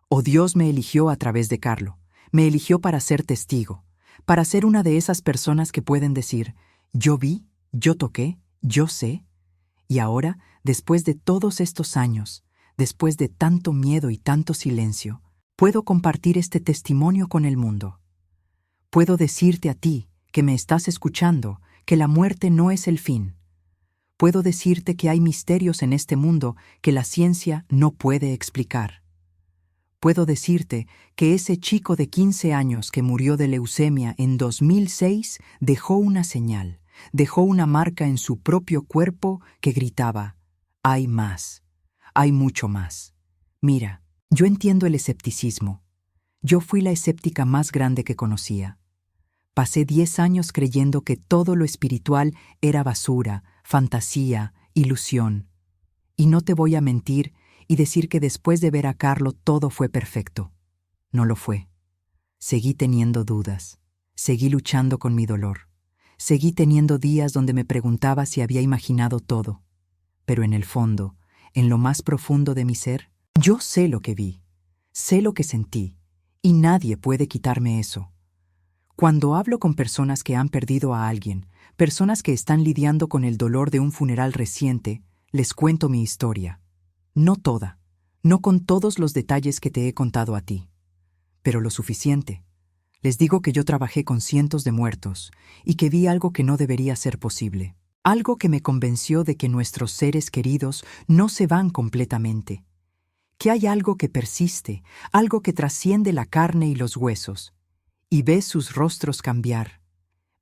O Dios me eligió a través de Carlo. Me eligió para ser testigo, para ser una de esas personas que pueden decir, yo vi, yo toqué, yo sé. Y ahora, después de todos estos años, después de tanto miedo y tanto silencio, puedo compartir este testimonio con el mundo. Puedo decirte a ti, que me estás escuchando, que la muerte no es el fin. Puedo decirte que hay misterios en este mundo que la ciencia no puede explicar. Puedo decirte que ese chico de 15 años que murió de leucemia en 2006 dejó una señal, dejó una marca en su propio cuerpo que gritaba, hay más, hay mucho más. Mira, yo entiendo el escepticismo. Yo fui la escéptica más grande que conocía. Pasé 10 años creyendo que todo lo espiritual era basura, fantasía, ilusión. Y no te voy a mentir y decir que después de ver a Carlo todo fue perfecto. No lo fue. Seguí teniendo dudas. Seguí luchando con mi dolor. Seguí teniendo días donde me preguntaba si había imaginado todo. Pero en el fondo, en lo más profundo de mi ser, yo sé lo que vi, sé lo que sentí, y nadie puede quitarme eso. Cuando hablo con personas que han perdido a alguien, personas que están lidiando con el dolor de un funeral reciente, les cuento mi historia. No toda, no con todos los detalles que te he contado a ti, pero lo suficiente. Les digo que yo trabajé con cientos de muertos y que vi algo que no debería ser posible. Algo que me convenció de que nuestros seres queridos no se van completamente. Que hay algo que persiste, algo que trasciende la carne y los huesos. Y ves sus rostros cambiar.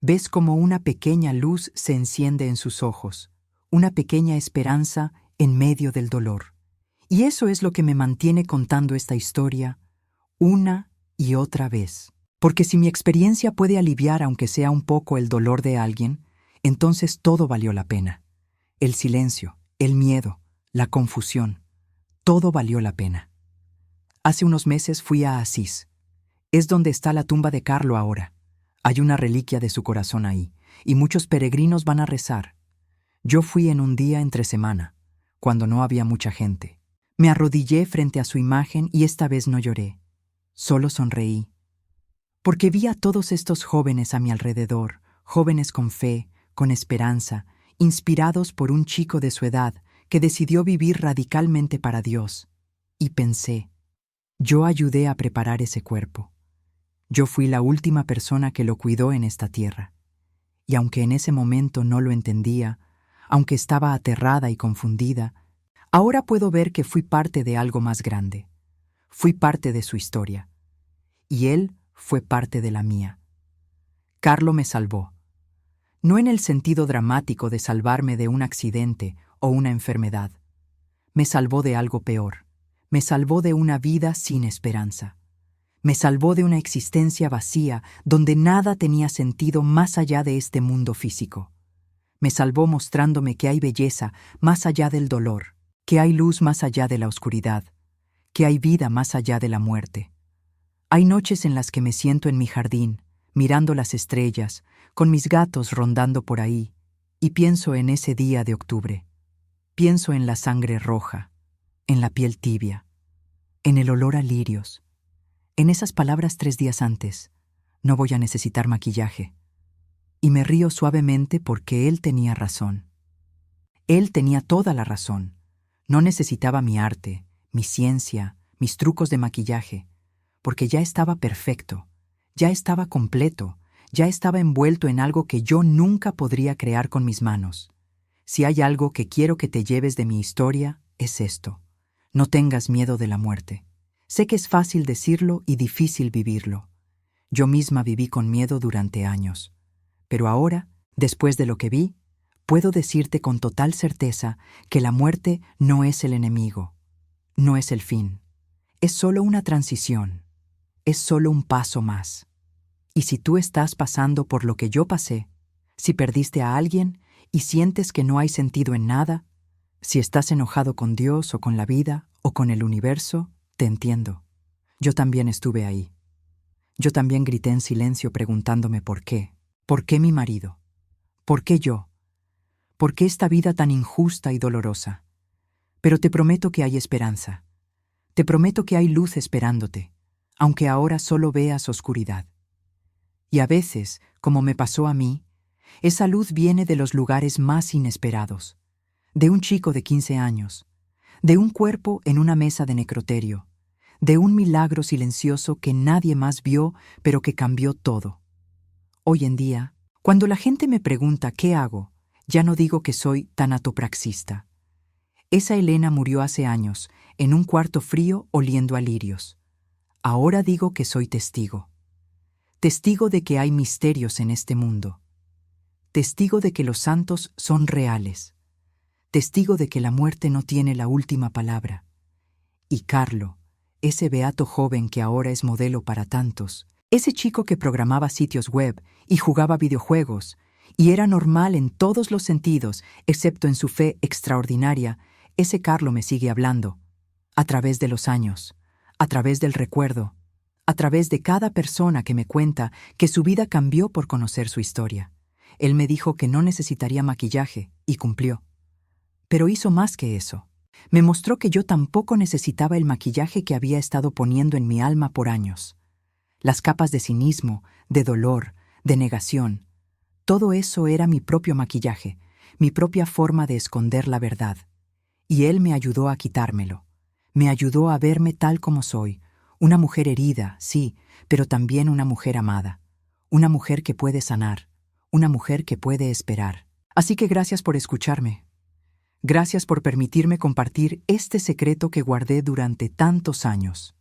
Ves como una pequeña luz se enciende en sus ojos, una pequeña esperanza en medio del dolor. Y eso es lo que me mantiene contando esta historia una y otra vez. Porque si mi experiencia puede aliviar aunque sea un poco el dolor de alguien, entonces todo valió la pena. El silencio, el miedo, la confusión, todo valió la pena. Hace unos meses fui a Asís. Es donde está la tumba de Carlo ahora. Hay una reliquia de su corazón ahí, y muchos peregrinos van a rezar. Yo fui en un día entre semana, cuando no había mucha gente. Me arrodillé frente a su imagen y esta vez no lloré. Solo sonreí. Porque vi a todos estos jóvenes a mi alrededor, jóvenes con fe, con esperanza, inspirados por un chico de su edad que decidió vivir radicalmente para Dios. Y pensé, yo ayudé a preparar ese cuerpo. Yo fui la última persona que lo cuidó en esta tierra. Y aunque en ese momento no lo entendía, aunque estaba aterrada y confundida, ahora puedo ver que fui parte de algo más grande. Fui parte de su historia. Y él fue parte de la mía. Carlo me salvó. No en el sentido dramático de salvarme de un accidente o una enfermedad. Me salvó de algo peor. Me salvó de una vida sin esperanza. Me salvó de una existencia vacía donde nada tenía sentido más allá de este mundo físico. Me salvó mostrándome que hay belleza más allá del dolor, que hay luz más allá de la oscuridad, que hay vida más allá de la muerte. Hay noches en las que me siento en mi jardín, mirando las estrellas, con mis gatos rondando por ahí, y pienso en ese día de octubre. Pienso en la sangre roja, en la piel tibia, en el olor a lirios, en esas palabras 3 días antes: no voy a necesitar maquillaje. Y me río suavemente porque él tenía razón. Él tenía toda la razón. No necesitaba mi arte, mi ciencia, mis trucos de maquillaje, porque ya estaba perfecto, ya estaba completo, ya estaba envuelto en algo que yo nunca podría crear con mis manos. Si hay algo que quiero que te lleves de mi historia, es esto: no tengas miedo de la muerte. Sé que es fácil decirlo y difícil vivirlo. Yo misma viví con miedo durante años. Pero ahora, después de lo que vi, puedo decirte con total certeza que la muerte no es el enemigo, no es el fin. Es solo una transición, es solo un paso más. Y si tú estás pasando por lo que yo pasé, si perdiste a alguien y sientes que no hay sentido en nada, si estás enojado con Dios o con la vida o con el universo, te entiendo. Yo también estuve ahí. Yo también grité en silencio preguntándome por qué. ¿Por qué mi marido? ¿Por qué yo? ¿Por qué esta vida tan injusta y dolorosa? Pero te prometo que hay esperanza. Te prometo que hay luz esperándote, aunque ahora solo veas oscuridad. Y a veces, como me pasó a mí, esa luz viene de los lugares más inesperados. De un chico de 15 años, de un cuerpo en una mesa de necroterio, de un milagro silencioso que nadie más vio, pero que cambió todo. Hoy en día, cuando la gente me pregunta qué hago, ya no digo que soy tanatopraxista. Esa Elena murió hace años, en un cuarto frío oliendo a lirios. Ahora digo que soy testigo. Testigo de que hay misterios en este mundo. Testigo de que los santos son reales. Testigo de que la muerte no tiene la última palabra. Y Carlo, ese beato joven que ahora es modelo para tantos, ese chico que programaba sitios web y jugaba videojuegos, y era normal en todos los sentidos, excepto en su fe extraordinaria, ese Carlo me sigue hablando, a través de los años, a través del recuerdo, a través de cada persona que me cuenta que su vida cambió por conocer su historia. Él me dijo que no necesitaría maquillaje, y cumplió. Pero hizo más que eso. Me mostró que yo tampoco necesitaba el maquillaje que había estado poniendo en mi alma por años. Las capas de cinismo, de dolor, de negación. Todo eso era mi propio maquillaje, mi propia forma de esconder la verdad. Y él me ayudó a quitármelo. Me ayudó a verme tal como soy, una mujer herida, sí, pero también una mujer amada. Una mujer que puede sanar, una mujer que puede esperar. Así que gracias por escucharme. Gracias por permitirme compartir este secreto que guardé durante tantos años.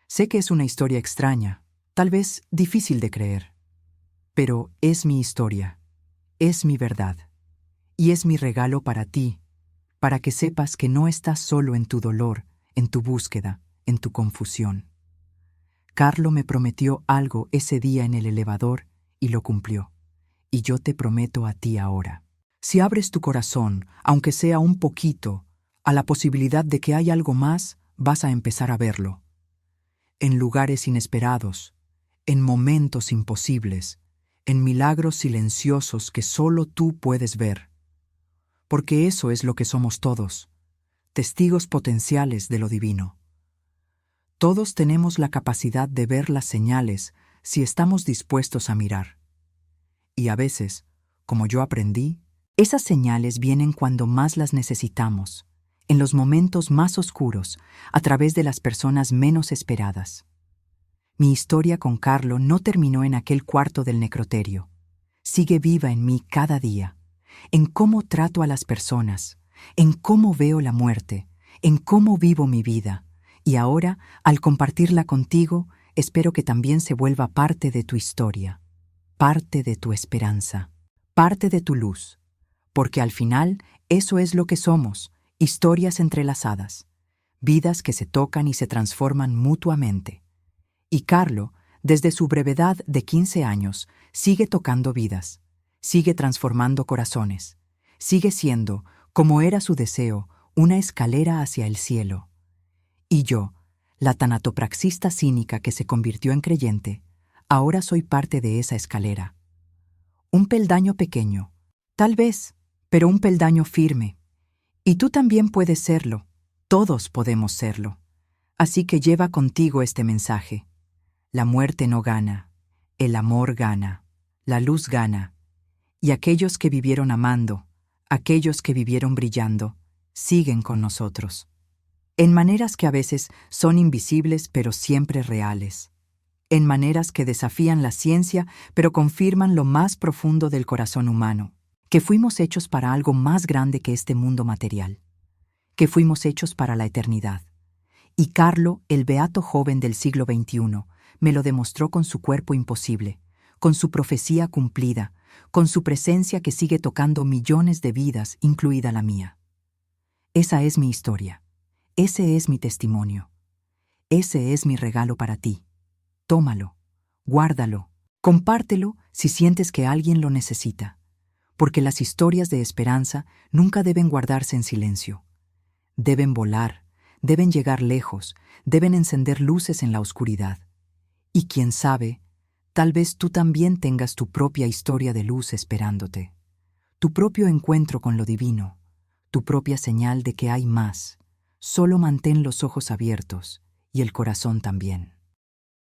Sé que es una historia extraña, tal vez difícil de creer, pero es mi historia, es mi verdad, y es mi regalo para ti, para que sepas que no estás solo en tu dolor, en tu búsqueda, en tu confusión. Carlo me prometió algo ese día en el elevador y lo cumplió, y yo te prometo a ti ahora. Si abres tu corazón, aunque sea un poquito, a la posibilidad de que hay algo más, vas a empezar a verlo. En lugares inesperados, en momentos imposibles, en milagros silenciosos que solo tú puedes ver. Porque eso es lo que somos todos, testigos potenciales de lo divino. Todos tenemos la capacidad de ver las señales si estamos dispuestos a mirar. Y a veces, como yo aprendí, esas señales vienen cuando más las necesitamos, en los momentos más oscuros, a través de las personas menos esperadas. Mi historia con Carlo no terminó en aquel cuarto del necroterio. Sigue viva en mí cada día, en cómo trato a las personas, en cómo veo la muerte, en cómo vivo mi vida. Y ahora, al compartirla contigo, espero que también se vuelva parte de tu historia, parte de tu esperanza, parte de tu luz, porque al final eso es lo que somos, historias entrelazadas, vidas que se tocan y se transforman mutuamente. Y Carlo, desde su brevedad de 15 años, sigue tocando vidas, sigue transformando corazones, sigue siendo, como era su deseo, una escalera hacia el cielo. Y yo, la tanatopraxista cínica que se convirtió en creyente, ahora soy parte de esa escalera. Un peldaño pequeño, tal vez, pero un peldaño firme. Y tú también puedes serlo, todos podemos serlo. Así que lleva contigo este mensaje. La muerte no gana, el amor gana, la luz gana, y aquellos que vivieron amando, aquellos que vivieron brillando, siguen con nosotros. En maneras que a veces son invisibles pero siempre reales. En maneras que desafían la ciencia pero confirman lo más profundo del corazón humano, que fuimos hechos para algo más grande que este mundo material, que fuimos hechos para la eternidad. Y Carlo, el beato joven del siglo XXI, me lo demostró con su cuerpo imposible, con su profecía cumplida, con su presencia que sigue tocando millones de vidas, incluida la mía. Esa es mi historia. Ese es mi testimonio. Ese es mi regalo para ti. Tómalo, guárdalo, compártelo si sientes que alguien lo necesita, porque las historias de esperanza nunca deben guardarse en silencio. Deben volar, deben llegar lejos, deben encender luces en la oscuridad. Y quién sabe, tal vez tú también tengas tu propia historia de luz esperándote, tu propio encuentro con lo divino, tu propia señal de que hay más. Solo mantén los ojos abiertos y el corazón también.